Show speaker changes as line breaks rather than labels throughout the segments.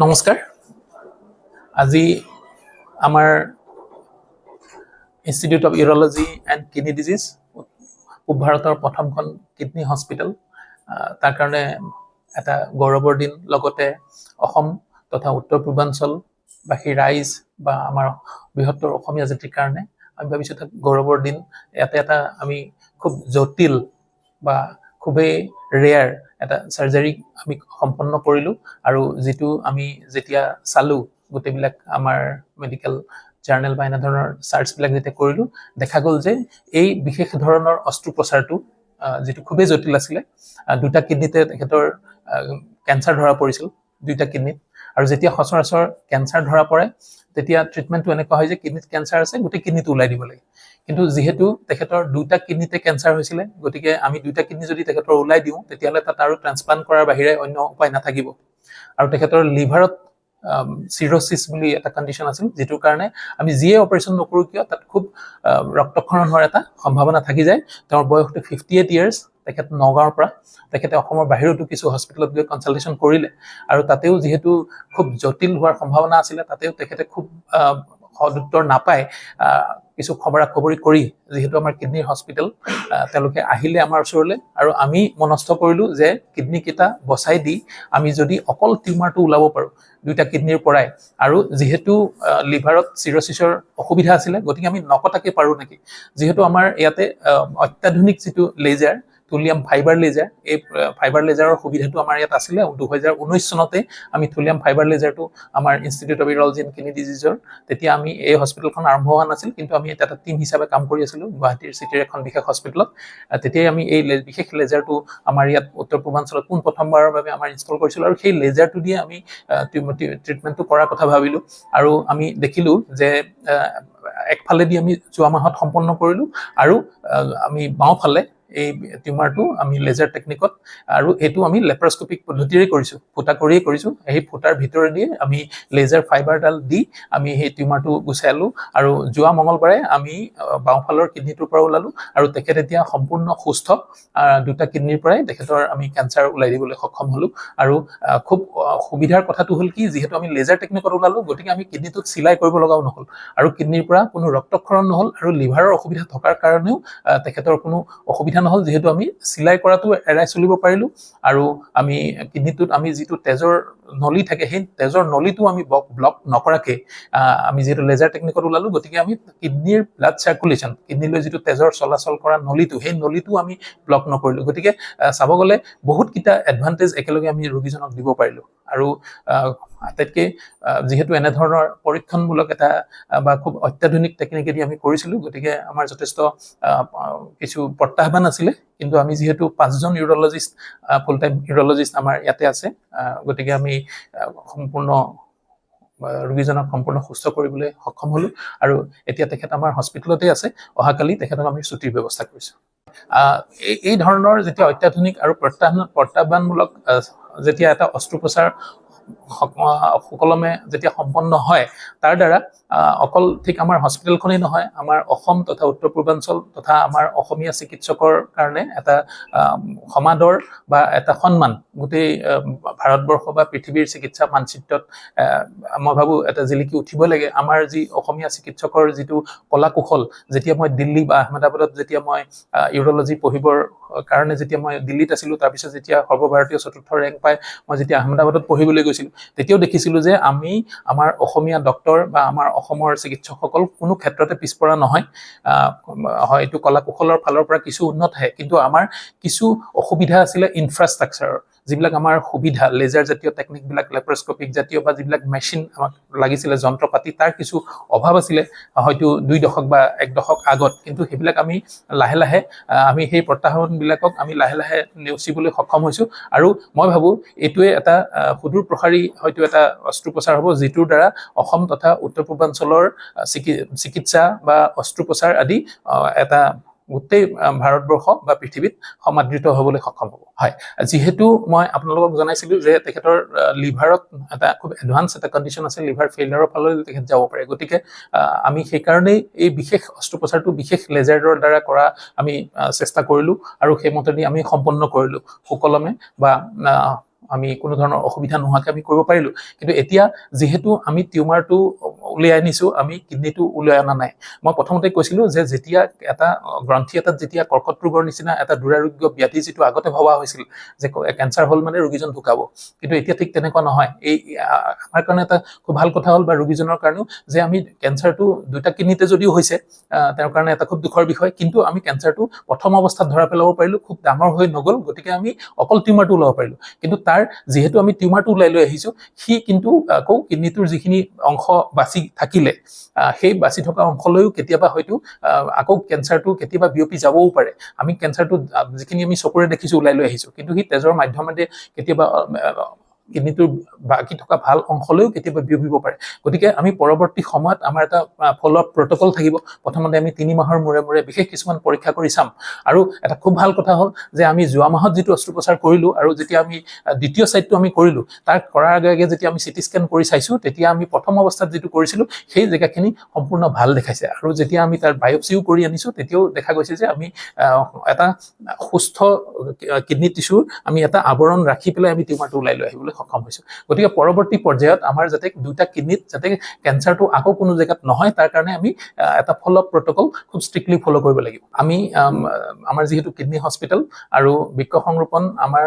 নমস্কাৰ। আজি আমাৰ institute of urology and kidney disease পূব ভাৰতৰ প্ৰথমখন কিডনি হস্পিটেল, তাৰ কাৰণে এটা গৌৰৱৰ দিন। লগতে অসম তথা উত্তৰ পূৰ্বাঞ্চলবাসী ৰাইজ বা আমাৰ বৃহত্তৰ অসমীয়া জাতিৰ কাৰণে আমি ভাবিছোঁ এটা গৌৰৱৰ দিন। ইয়াতে এটা আমি খুব জটিল বা খুবেই ৰেয়াৰ এটা চাৰ্জাৰী আমি সম্পন্ন কৰিলোঁ, আৰু যিটো আমি যেতিয়া চালোঁ গোটেইবিলাক আমাৰ মেডিকেল জাৰ্নেল বা এনে ধৰণৰ চাৰ্চবিলাক যেতিয়া কৰিলোঁ, দেখা গ'ল যে এই বিশেষ ধৰণৰ অস্ত্ৰোপচাৰটো যিটো খুবেই জটিল আছিলে। দুটা কিডনিতে তেখেতৰ কেঞ্চাৰ ধৰা পৰিছিল, দুইটা কিডনিত। আৰু যেতিয়া সচৰাচৰ কেঞ্চাৰ ধৰা পৰে তেতিয়া ট্ৰিটমেণ্টটো এনেকুৱা হয় যে কিডনিত কেঞ্চাৰ আছে, গোটেই কিডনিটো ওলাই দিব লাগে। কিন্তু যিহেতু তেখেতৰ দুটা কিডনিতে কেঞ্চাৰ হৈছিলে, গতিকে আমি দুটা কিডনি যদি তেখেতৰ ওলাই দিওঁ তেতিয়াহ'লে তাত আৰু ট্ৰান্সপ্লান্ট কৰাৰ বাহিৰে অন্য উপায় নাথাকিব। আৰু তেখেতৰ লিভাৰত চিৰ'চিছ বুলি এটা কণ্ডিশ্যন আছিল, যিটোৰ কাৰণে আমি যিয়ে অপাৰেশ্যন নকৰোঁ কিয় তাত খুব ৰক্তক্ষৰণ হোৱাৰ এটা সম্ভাৱনা থাকি যায়। তেওঁৰ বয়সটো 58 years। তেখেত নগাঁৱৰ পৰা, তেখেতে অসমৰ বাহিৰতো কিছু হস্পিটেলত গৈ কনচালটেশ্যন কৰিলে, আৰু তাতেও যিহেতু খুব জটিল হোৱাৰ সম্ভাৱনা আছিলে, তাতেও তেখেতে খুব সদুত্তৰ নাপায় কিছু খবৰা খবৰি কৰি, যিহেতু আমাৰ কিডনিৰ হস্পিটেল, তেওঁলোকে আহিলে আমাৰ ওচৰলৈ, আৰু আমি মনস্থ কৰিলোঁ যে কিডনিকেইটা বচাই দি আমি যদি অকল টিউমাৰটো ওলাব পাৰোঁ দুইটা কিডনিৰ পৰাই, আৰু যিহেতু লিভাৰত চিৰ'চিছৰ অসুবিধা আছিলে, গতিকে আমি নকটাকে পাৰোঁ নেকি। যিহেতু আমাৰ ইয়াতে অত্যাধুনিক যিটো লেজাৰ, থুলিয়াম ফাইবাৰ লেজাৰ, এই ফাইবাৰ লেজাৰৰ সুবিধাটো আমাৰ ইয়াত আছিলে। 2019 চনতে আমি থুলিয়াম ফাইবাৰ লেজাৰটো আমাৰ institute of urology and kidney ডিজিজৰ, তেতিয়া আমি এই হস্পিটেলখন আৰম্ভ হোৱা নাছিল, কিন্তু আমি এটা টিম হিচাপে কাম কৰি আছিলোঁ গুৱাহাটীৰ চিটিৰ এখন বিশেষ হস্পিটেলত। তেতিয়াই আমি এই বিশেষ লেজাৰটো আমাৰ ইয়াত উত্তৰ পূৰ্বাঞ্চলত প্ৰথমবাৰৰ বাবে আমাৰ ইনষ্টল কৰিছিলোঁ, আৰু সেই লেজাৰটো দিয়ে আমি ট্ৰিটমেণ্টটো কৰাৰ কথা ভাবিলোঁ। আৰু আমি দেখিলোঁ যে একফালেদি আমি যোৱা মাহত সম্পন্ন কৰিলোঁ, আৰু আমি বাওঁফালে এই টিউমাৰটো আমি লেজাৰ টেকনিকত, আৰু এইটো আমি লেপাৰস্কপিক পদ্ধতিৰে কৰিছোঁ, ফুটা কৰিয়ে কৰিছোঁ। সেই ফুটাৰ ভিতৰেদি আমি লেজাৰ ফাইবাৰডাল দি আমি সেই টিউমাৰটো গুচালোঁ, আৰু যোৱা মঙলবাৰে আমি বাওঁফালৰ কিডনিটোৰ পৰা ওলালোঁ, আৰু তেখেত এতিয়া সম্পূৰ্ণ সুস্থ। দুটা কিডনিৰ পৰাই তেখেতৰ আমি কেঞ্চাৰ ওলাই দিবলৈ সক্ষম হ'লোঁ। আৰু খুব সুবিধাৰ কথাটো হ'ল কি, যিহেতু আমি লেজাৰ টেকনিকত ওলালোঁ, গতিকে আমি কিডনিটোত চিলাই কৰিব লগাও নহ'ল, আৰু কিডনিৰ পৰা কোনো ৰক্তক্ষৰণ নহ'ল, আৰু লিভাৰৰ অসুবিধা থকাৰ কাৰণেও তেখেতৰ কোনো অসুবিধা নহ'ল, যিহেতু আমি চিলাই কৰাটো এৰাই চলিব পাৰিলোঁ। আৰু আমি কিডনিটোত আমি যিটো তেজৰ নলী থাকে, সেই তেজৰ নলীটো আমি ব্লক নকৰাকৈ আমি যিহেতু লেজাৰ টেকনিকত ওলালোঁ, গতিকে আমি কিডনিৰ ব্লাড চাৰ্কুলেশ্যন, কিডনিলৈ যিটো তেজৰ চলাচল কৰা নলীটো, সেই নলীটো আমি ব্লক নকৰিলোঁ। গতিকে চাব গ'লে বহুতকেইটা এডভান্টেজ একেলগে আমি ৰোগীজনক দিব পাৰিলোঁ। আৰু আটাইতকৈ যিহেতু এনেধৰণৰ পৰীক্ষণমূলক এটা বা খুব অত্যাধুনিক টেকনিকেদি আমি কৰিছিলোঁ, গতিকে আমাৰ যথেষ্ট কিছু প্ৰত্যাহ্বান আছিলে, কিন্তু আমি যিহেতু 5জন ইউৰলজিষ্ট, ফুল টাইম ইউৰলজিষ্ট আমাৰ ইয়াতে আছে, গতিকে আমি সম্পূৰ্ণ ৰোগীজনক সম্পূৰ্ণ সুস্থ কৰিবলৈ সক্ষম হ'লোঁ। আৰু এতিয়া তেখেত আমাৰ হস্পিটেলতে আছে। অহাকালি তেখেতক আমি ছুটিৰ ব্যৱস্থা কৰিছোঁ। এই ধৰণৰ যেতিয়া অত্যাধুনিক আৰু প্ৰত্যাহ্বানমূলক যেতিয়া এটা অস্ত্ৰোপচাৰ সুকলমে যেতিয়া সম্পন্ন হয়, তাৰ দ্বাৰা অকল ঠিক আমাৰ হস্পিটেলখনেই নহয়, আমাৰ অসম তথা উত্তৰ পূৰ্বাঞ্চল তথা আমাৰ অসমীয়া চিকিৎসকৰ কাৰণে এটা সমাদৰ বা এটা সন্মান গোটেই ভাৰতবৰ্ষ বা পৃথিৱীৰ চিকিৎসা মানচিত্ৰত মই ভাবোঁ এটা জিলিকি উঠিব লাগে। আমাৰ যি অসমীয়া চিকিৎসকৰ যিটো কলা কৌশল, যেতিয়া মই দিল্লী বা আহমেদাবাদত যেতিয়া মই ইউৰলজি পঢ়িবৰ কাৰণে যেতিয়া মই দিল্লীত আছিলোঁ, তাৰপিছত যেতিয়া সৰ্বভাৰতীয় 4ৰ্থ ৰেংক পাই মই যেতিয়া আহমেদাবাদত পঢ়িবলৈ গৈছিলোঁ, তেতিয়াও দেখিছিলোঁ যে আমাৰ অসমীয়া ডক্তৰ বা আমাৰ অসমৰ চিকিৎসকসকল কোনো ক্ষেত্ৰতে পিছপৰা নহয়। হয়তো কলা কৌশলৰ ফালৰ পৰা কিছু উন্নত আহে, কিন্তু আমাৰ কিছু অসুবিধা আছিলে ইনফ্ৰাষ্ট্ৰাকচাৰৰ, যিবিলাক আমাৰ সুবিধা লেজাৰ জাতীয় টেকনিকবিলাক, লেপাৰস্কপিক জাতীয় বা যিবিলাক মেচিন আমাক লাগিছিলে, যন্ত্ৰ পাতি, তাৰ কিছু অভাৱ আছিলে হয়তো 2 দশক বা 1 দশক আগত। কিন্তু সেইবিলাক আমি লাহে লাহে আমি সেই প্ৰত্যাহ্বানবিলাকক আমি লাহে লাহে নেওচিবলৈ সক্ষম হৈছোঁ। আৰু মই ভাবোঁ এইটোৱে এটা সুদূৰ প্ৰসাৰী হয়তো এটা অস্ত্ৰোপচাৰ হ'ব, যিটোৰ দ্বাৰা অসম তথা উত্তৰ পূৰ্বাঞ্চলৰ চিকিৎসা বা অস্ত্ৰোপচাৰ আদি এটা গোটেই ভাৰতবৰ্ষ বা পৃথিৱীত সমাদৃত হ'বলৈ সক্ষম হ'ব। হয়, যিহেতু মই আপোনালোকক জনাইছিলোঁ যে তেখেতৰ লিভাৰত এটা খুব এডভান্স এটা কণ্ডিশ্যন আছে, লিভাৰ ফেইলিয়াৰৰ ফাললৈ তেখেত যাব পাৰে। গতিকে আমি সেইকাৰণেই এই বিশেষ অস্ত্ৰোপচাৰটো বিশেষ লেজাৰৰ দ্বাৰা কৰা আমি চেষ্টা কৰিলোঁ, আৰু সেইমতেদি আমি সম্পন্ন কৰিলোঁ সুকলমে বা আমি কোনো ধৰণৰ অসুবিধা নোহোৱাকৈ আমি কৰিব পাৰিলোঁ। কিন্তু এতিয়া যিহেতু আমি টিউমাৰটো উলিয়াই আনিছোঁ, আমি কিডনীটো উলিয়াই অনা নাই। মই প্ৰথমতে কৈছিলোঁ যে যেতিয়া এটা গ্ৰন্থি এটাত যেতিয়া কৰ্কট ৰোগৰ নিচিনা এটা দুৰাৰোগ্য ব্যাধি যিটো আগতে ভবা হৈছিল যে কেঞ্চাৰ হ'ল মানে ৰোগীজন ঢুকাব, কিন্তু এতিয়া ঠিক তেনেকুৱা নহয়। এই আমাৰ কাৰণে এটা খুব ভাল কথা হ'ল বা ৰোগীজনৰ কাৰণেও যে আমি কেঞ্চাৰটো দুটা কিডনীতে যদিও হৈছে তেওঁৰ কাৰণে এটা খুব দুখৰ বিষয়, কিন্তু আমি কেঞ্চাৰটো প্ৰথম অৱস্থাত ধৰা পেলাব পাৰিলোঁ, খুব ডাঙৰ হৈ নগ'ল, গতিকে আমি অকল টিউমাৰটো ওলাব পাৰিলোঁ। কিন্তু তাৰ যিহেতু আমি টিউমাৰটো ওলাই লৈ আহিছোঁ, সি কিন্তু আকৌ কিডনীটোৰ যিখিনি অংশ বাচি থাকিলে সেই বাচি থকা অংশলৈও কেতিয়াবা হয়তো আকৌ কেঞ্চাৰটো কেতিয়াবা বিয়পি যাবও পাৰে। আমি কেঞ্চাৰটো যিখিনি আমি চকুৰে দেখিছোঁ ওলাই লৈ আহিছোঁ, কিন্তু সি তেজৰ মাধ্যমেৰে কেতিয়াবা কিডনীটোৰ বাকী থকা ভাল অংশলৈও কেতিয়াবা বিয়পিব পাৰে। গতিকে আমি পৰৱৰ্তী সময়ত আমাৰ এটা ফ'ল' আপ প্ৰট'কল থাকিব। প্ৰথমতে আমি 3 মাহৰ মূৰে মূৰে বিশেষ কিছুমান পৰীক্ষা কৰি চাম। আৰু এটা খুব ভাল কথা হ'ল যে আমি যোৱা মাহত যিটো অস্ত্ৰোপচাৰ কৰিলোঁ আৰু যেতিয়া আমি দ্বিতীয় ছাইডটো আমি কৰিলোঁ, তাৰ কৰাৰ আগে আগে যেতিয়া আমি চিটি স্কেন কৰি চাইছোঁ, তেতিয়া আমি প্ৰথম অৱস্থাত যিটো কৰিছিলোঁ সেই জেগাখিনি সম্পূৰ্ণ ভাল দেখাইছে। আৰু যেতিয়া আমি তাৰ বায়'পচিও কৰি আনিছোঁ, তেতিয়াও দেখা গৈছে যে আমি এটা সুস্থ কিডনী টিচুৰ আমি এটা আৱৰণ ৰাখি পেলাই আমি টিউমাৰটো ওলাই লৈ আহিবলৈ সক্ষম হৈছোঁ। গতিকে পৰৱৰ্তী পৰ্যায়ত আমাৰ যাতে দুটা কিডনীত যাতে কেঞ্চাৰটো আকৌ কোনো জেগাত নহয়, তাৰ কাৰণে আমি এটা ফ'ল' আপ প্ৰট'কল খুব ষ্ট্ৰিক্টলি ফ'ল' কৰিব লাগিব। আমি আমাৰ যিহেতু কিডনী হস্পিটেল আৰু বৃক্ক সংৰোপণ আমাৰ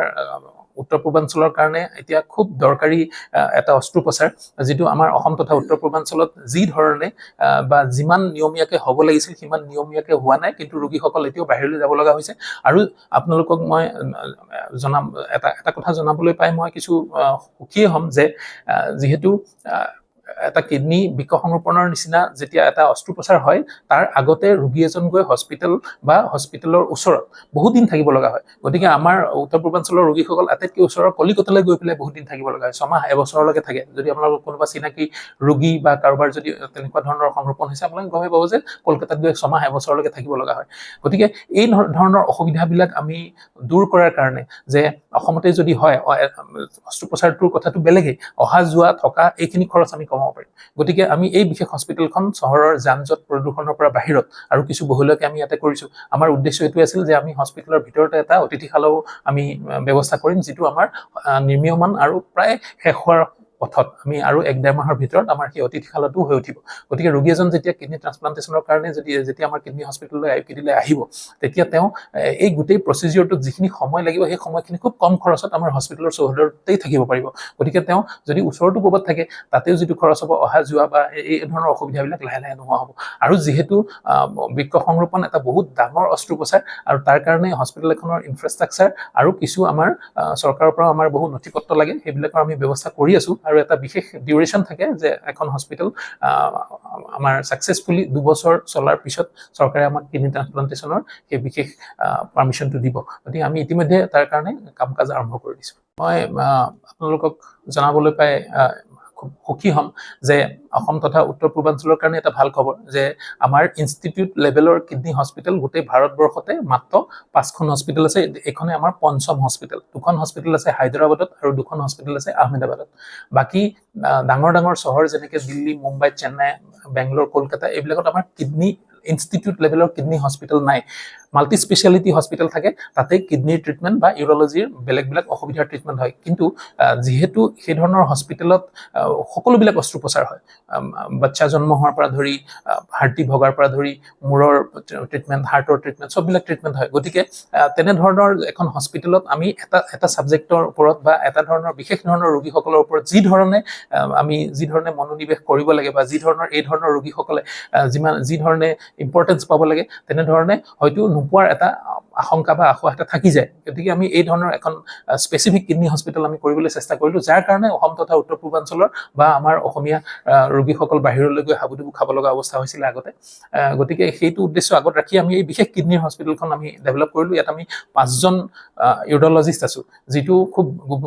উত্তৰ পূৰ্বাঞ্চলৰ কাৰণে এতিয়া খুব দৰকাৰী এটা অস্ত্ৰোপচাৰ, যিটো আমাৰ অসম তথা উত্তৰ পূৰ্বাঞ্চলত যি ধৰণে বা যিমান নিয়মীয়াকৈ হ'ব লাগিছিল সিমান নিয়মীয়াকৈ হোৱা নাই, কিন্তু ৰোগীসকল এতিয়াও বাহিৰলৈ যাব লগা হৈছে। আৰু আপোনালোকক মই এটা কথা জনাবলৈ পাই মই কিছু সুখী হ'ম যে যিহেতু এটা কিডনী বৃক্ক সংৰোপণৰ নিচিনা যেতিয়া এটা অস্ত্ৰোপচাৰ হয়, তাৰ আগতে ৰোগী এজন গৈ হস্পিটেল বা হস্পিটেলৰ ওচৰত বহুত দিন থাকিব লগা হয়। গতিকে আমাৰ উত্তৰ পূৰ্বাঞ্চলৰ ৰোগীসকল আটাইতকৈ ওচৰৰ কলিকতালৈ গৈ পেলাই বহুত দিন থাকিব লগা হয়, 6 মাহ এবছৰলৈকে থাকে। যদি আপোনালোকৰ কোনোবা চিনাকি ৰোগী বা কাৰোবাৰ যদি তেনেকুৱা ধৰণৰ সংৰোপণ হৈছে, আপোনালোকে গমেই পাব যে কলকাতাত গৈ 6 মাহ এবছৰলৈকে থাকিব লগা হয়। গতিকে এই ধৰণৰ অসুবিধাবিলাক আমি দূৰ কৰাৰ কাৰণে যে অসমতে যদি হয় অস্ত্ৰোপচাৰটোৰ কথাটো বেলেগেই, অহা যোৱা থকা এইখিনি খৰচ আমি কমাব পাৰিম। গতিকে আমি এই বিশেষ হস্পিটেলখন চহৰৰ যান জঁট প্ৰদূষণৰ পৰা বাহিৰত আৰু কিছু বহুলকে আমি ইয়াতে কৰিছোঁ। আমাৰ উদ্দেশ্য এইটো আছিল যে আমি হস্পিটেলৰ ভিতৰতে এটা অতিথিশালাও আমি ব্যৱস্থা কৰিম, যিটো আমাৰ নিৰ্মীয়মান আৰু প্ৰায় শেষ হোৱাৰ পথত। আমি আৰু 1-1.5 মাহৰ ভিতৰত আমাৰ সেই অতিথিশালাটো হৈ উঠিব। গতিকে ৰোগী এজন যেতিয়া কিডনী ট্ৰান্সপ্লান্টেশ্যনৰ কাৰণে যেতিয়া আমাৰ কিডনী হস্পিটেললৈ আইপিডিলৈ আহিব, তেতিয়া তেওঁ এই গোটেই প্ৰচিডিউৰটোত যিখিনি সময় লাগিব সেই সময়খিনি খুব কম খৰচত আমাৰ হস্পিটেলৰ চৌহদতেই থাকিব পাৰিব। গতিকে তেওঁ যদি ওচৰতো ক'ৰবাত থাকে, তাতেও যিটো খৰচ হ'ব অহা যোৱা বা এই ধৰণৰ অসুবিধাবিলাক লাহে লাহে নোহোৱা হ'ব। আৰু যিহেতু বৃক্ক সংৰোপণ এটা বহুত ডাঙৰ অস্ত্ৰোপচাৰ আৰু তাৰ কাৰণে হস্পিটেল এখনৰ ইনফ্ৰাষ্ট্ৰাকচাৰ আৰু কিছু আমাৰ চৰকাৰৰ পৰা আমাৰ বহু নথি পত্ৰ লাগে, সেইবিলাকৰ আমি ব্যৱস্থা কৰি আছোঁ। আৰু এটা বিশেষ ডিউৰেশ্যন থাকে যে এখন হস্পিটেল আমাৰ ছাকচেছফুলি 2 বছৰ চলাৰ পিছত চৰকাৰে আমাক কিডনী ট্ৰান্সপ্লান্টেশ্যনৰ সেই বিশেষ পাৰ্মিশ্যনটো দিব। গতিকে আমি ইতিমধ্যে তাৰ কাৰণে কাম কাজ আৰম্ভ কৰি দিছোঁ। মই আপোনালোকক জনাবলৈ পাই খুব সুখী হ'ম যে অসম তথা উত্তৰ পূৰ্বাঞ্চলৰ কাৰণে এটা ভাল খবৰ যে আমাৰ ইনষ্টিটিউট লেভেলৰ কিডনী হস্পিটেল গোটেই ভাৰতবৰ্ষতে মাত্ৰ 5খন হস্পিটেল আছে। এইখনে আমাৰ 5ম হস্পিটেল। 2খন হস্পিটেল আছে হায়দৰাবাদত আৰু 2খন হস্পিটেল আছে আহমেদাবাদত। বাকী ডাঙৰ ডাঙৰ চহৰ যেনেকৈ দিল্লী, মুম্বাই, চেন্নাই, বেংগলোৰ, কলকাতা এইবিলাকত আমাৰ কিডনী ইনষ্টিটিউট লেভেলৰ কিডনী হস্পিটেল নাই। মাল্টি স্পেচিয়েলিটি হস্পিটেল থাকে, তাতে কিডনীৰ ট্ৰিটমেণ্ট বা ইউৰলজিৰ বেলেগ অসুবিধাৰ ট্ৰিটমেণ্ট হয়। কিন্তু যিহেতু সেই ধৰণৰ হস্পিটেলত সকলোবিলাক অস্ত্ৰোপচাৰ হয়, বাচ্চা জন্ম হোৱাৰ পৰা ধৰি হাৰ্টি ভগাৰ পৰা ধৰি মূৰৰ ট্ৰিটমেণ্ট, হাৰ্টৰ ট্ৰিটমেণ্ট, চববিলাক ট্ৰিটমেণ্ট হয়। গতিকে তেনেধৰণৰ এখন হস্পিটেলত আমি এটা ছাবজেক্টৰ ওপৰত বা এটা ধৰণৰ বিশেষ ধৰণৰ ৰোগীসকলৰ ওপৰত যি ধৰণে মনোনিৱেশ কৰিব লাগে বা এই ধৰণৰ ৰোগীসকলে যি ধৰণে ইম্পৰ্টেঞ্চ পাব লাগে, তেনেধৰণে হয়তো নোপোৱাৰ এটা আশংকা বা আশা এটা থাকি যায়। গতিকে আমি এই ধৰণৰ এখন স্পেচিফিক কিডনী হস্পিটেল আমি কৰিবলৈ চেষ্টা কৰিলোঁ, যাৰ কাৰণে অসম তথা উত্তৰ পূৰ্বাঞ্চলৰ বা আমাৰ অসমীয়া ৰোগীসকল বাহিৰলৈ গৈ হাবুডুবু খাব লগা অৱস্থা হৈছিলে আগতে। গতিকে সেইটো উদ্দেশ্য আগত ৰাখি আমি এই বিশেষ কিডনীৰ হস্পিটেলখন আমি ডেভেলপ কৰিলোঁ। ইয়াত আমি 5জন ইউৰলজিষ্ট আছোঁ, যিটো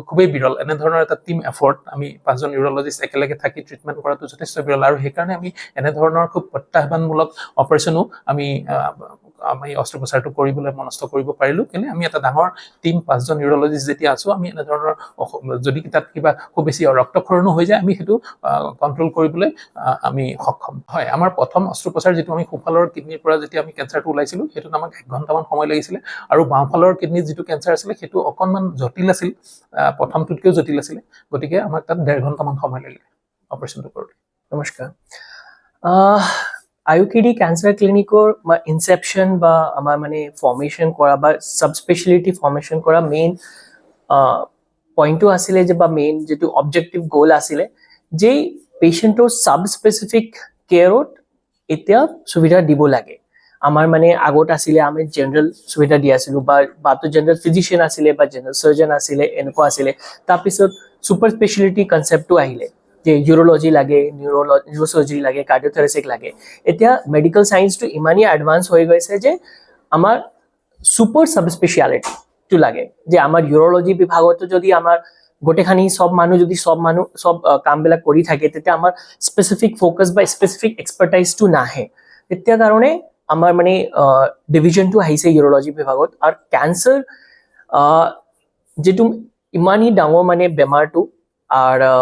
খুবেই বিৰল। এনেধৰণৰ এটা টিম এফৰ্ট, আমি 5জন ইউৰলজিষ্ট একেলগে থাকি ট্ৰিটমেণ্ট কৰাটো যথেষ্ট বিৰল। আৰু সেইকাৰণে আমি এনেধৰণৰ খুব প্ৰত্যাহ্বানমূলক অপাৰেশ্যনো আমি আমি অস্ত্ৰোপচাৰটো কৰিবলৈ মনস্থ কৰিব পাৰিলোঁ, কেলে আমি এটা ডাঙৰ টিম 5জন নিউৰলজিষ্ট যেতিয়া আছোঁ, আমি এনেধৰণৰ যদি তাত কিবা খুব বেছি ৰক্তক্ষৰণো হৈ যায়, আমি সেইটো কণ্ট্ৰল কৰিবলৈ আমি সক্ষম হয়। আমাৰ প্ৰথম অস্ত্ৰোপচাৰ যিটো আমি সোঁফালৰ কিডনীৰ পৰা যেতিয়া আমি কেঞ্চাৰটো ওলাইছিলোঁ, সেইটোত আমাক 1 ঘণ্টামান সময় লাগিছিলে, আৰু বাওঁফালৰ কিডনীত যিটো কেঞ্চাৰ আছিলে সেইটো অকণমান জটিল আছিল, প্ৰথমটোতকৈও জটিল আছিলে, গতিকে আমাক তাত 1.5 ঘণ্টামান সময় লাগিলে অপাৰেশ্যনটো কৰোঁতে।
নমস্কাৰ। IUKD ক্যান্সাৰ ক্লিনিকৰ বা ইনসেপশন বা আমাৰ মানে ফৰ্মেশ্যন কৰা বা সাব স্পেশালিটি ফৰ্মেশ্যন কৰা মেইন পইণ্টটো আছিলে যে বা মেইন যেটো অবজেক্টিভ গোল আছিলে যে পেশেন্টৰ সাব স্পেসিফিক কেয়াৰত এতিয়া সুবিধা দিব লাগে। আমাৰ মানে আগত আছিলে আমি জেনাৰেল সুবিধা দি আছিলোঁ বা তো জেনাৰেল ফিজিচিয়ান আছিলে বা জেনাৰেল সাৰ্জন আছিলে, এনেকুৱা আছিলে। তাৰপিছত সুপাৰ স্পেশালিটি কনচেপ্টটো আহিলে যে ইউৰোলজি লাগে, নিউৰোসাৰ্জাৰী লাগে, কাৰ্ডিঅ'থৰেচিক লাগে। এতিয়া মেডিকেল সায়েন্সটো ইমানেই এডভান্স হৈ গৈছে যে আমাৰ সুপাৰ সাব স্পেশালিটিটো লাগে, যে আমাৰ ইউৰোলজি বিভাগতো যদি আমাৰ গোটেইখিনি সব কামবিলাক কৰি থাকে, তেতিয়া আমাৰ স্পেচিফিক ফ'কাছ বা স্পেচিফিক এক্সপাৰ্টাইজটো নাহে। তেতিয়া কাৰণে আমাৰ মানে ডিভিজনটো আহিছে ইউৰোলজি বিভাগত। আৰু কেঞ্চাৰ যেটো ইমানেই ডাঙৰ মানে বেমাৰটো, আৰু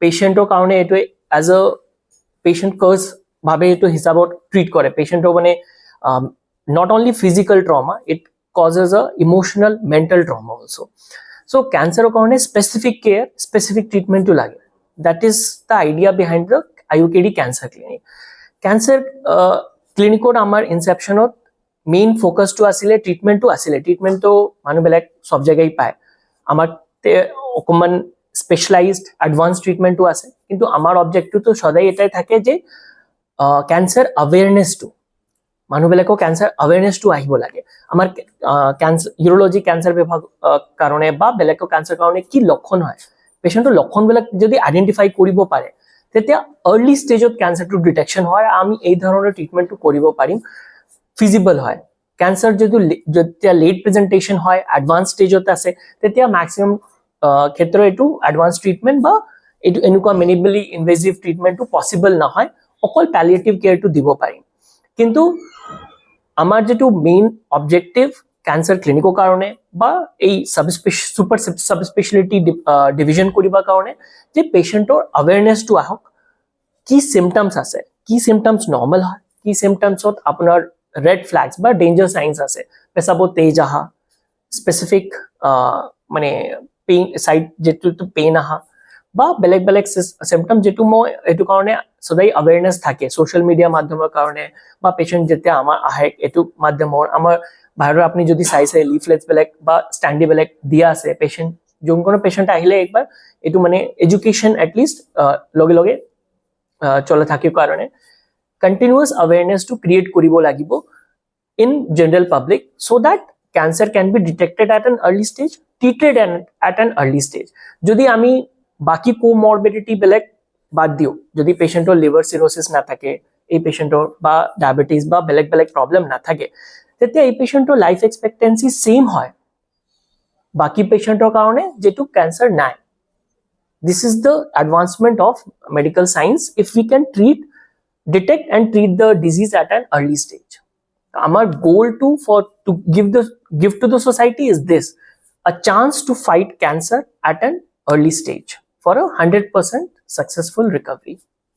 পেশেন্টৰ কাৰণে এইটো এজ এ পেশেন্ট কাৰ্জ ভাবে এইটো হিচাপত ট্ৰিট কৰে। পেশেন্টৰ মানে not only physical trauma, it causes a emotional mental trauma also. So cancer কাৰণে specific care, specific treatment to লাগে. That is the idea behind the IUKD cancer clinic. Cancer clinicত আমাৰ inceptionত main focus to আছিলে treatment to আছিলে। treatment to মানুহবিলাক সব জায়গায় পায়। আমাৰ অকমান specialized advanced treatment to আছে, কিন্তু আমাৰ objective to সদায় এটাই থাকে যে cancer awareness to মানুহবিলাকক ক্যান্সাৰ অ্যাৱেৰনেছটো আহিব লাগে। আমাৰ ইউৰোলজি ক্যান্সাৰ বিভাগ কাৰণে বা বেলেগ ক্যান্সাৰ কাৰণে কি লক্ষণ হয়, পেশেন্টৰ লক্ষণবিলাক যদি আইডেন্টিফাই কৰিব পাৰে, তেতিয়া আৰ্লি ষ্টেজত ক্যান্সাৰটো ডিটেকশ্যন হয়, আমি এই ধৰণৰ ট্ৰিটমেণ্টটো কৰিব পাৰিম, ফিজিবল হয়। ক্যান্সাৰ যেতিয়া লেট প্ৰেজেন্টেশ্যন হয়, এডভান্স ষ্টেজত আছে, তেতিয়া মেক্সিমাম ক্ষেত্ৰত এইটো এডভান্স ট্ৰিটমেণ্ট বা এইটো এনেকুৱা মিনিমালি ইনভেজিভ ট্ৰিটমেণ্টটো পচিবল নহয়, অকল প্যালিয়েটিভ কেয়াৰটো দিব পাৰিম। কিন্তু আমাৰ যেটো মেইন অবজেক্টিভ ক্যান্সাৰ ক্লিনিকৰ কাৰণে বা এই সুপাৰ সাব স্পেশালিটি ডিভিজন কৰিবৰ কাৰণে যে পেশেন্টৰ অ্যাৱেৰনেছটো আহক, কি সিম্পটমস আছে, কি সিম্পটমস নৰ্মেল হয়, কি সিম্পটমছত আপোনাৰ ৰেড ফ্ল্যাগস বা ডেঞ্জাৰ সাইন্স আছে, পেছাবত তেজ আহা, স্পেসিফিক মানে পেইন সাইড যেটো পেইন আহা বা বেলেগ বেলেগ সিম্পটম, যেটো মই এইটো কাৰণে সদায় অ্যাৱেৰনেছ থাকে সোশ্যাল মিডিয়া মাধ্যমৰ কাৰণে বা পেশেন্ট যেতিয়া আমাৰ আহে এইটো মাধ্যমৰ। আমাৰ বাহিৰত আপুনি যদি চাইছে লিফলেটস বেলেগ বা ষ্টেণ্ডি বেলেগ দিয়া আছে, পেশেন্ট যোনকোনো পেশেন্ট আহিলে একবাৰ এইটো মানে এডুকেশ্যন এটলিষ্ট লগে লগে চলে থাকিব কাৰণে কণ্টিনিউয়াছ অ্যাৱেৰনেছটো ক্ৰিয়েট কৰিব লাগিব in general public, so that cancer can be detected at an early stage, treated at an early stage. যদি আমি বাকি কোমরবিডিটি বেলেগ বাদ দিও, যদি পেশেন্টৰ লিভাৰ সিৰোসিস না থাকে, এই পেশেন্টৰ বা ডায়াবেটিস বা বেলেগ বেলেগ প্ৰবলেম না থাকে, তেতিয়া এই পেশেন্টৰ লাইফ এক্সপেক্টেন্সি সেম হয় বাকি পেশেন্টৰ কাৰণে যেটো ক্যান্সাৰ নাই। This is the advancement of medical science if we can detect and treat the disease at an early stage. Our goal to give to the society is this: a chance to fight cancer at an early stage for a 100% successful recovery.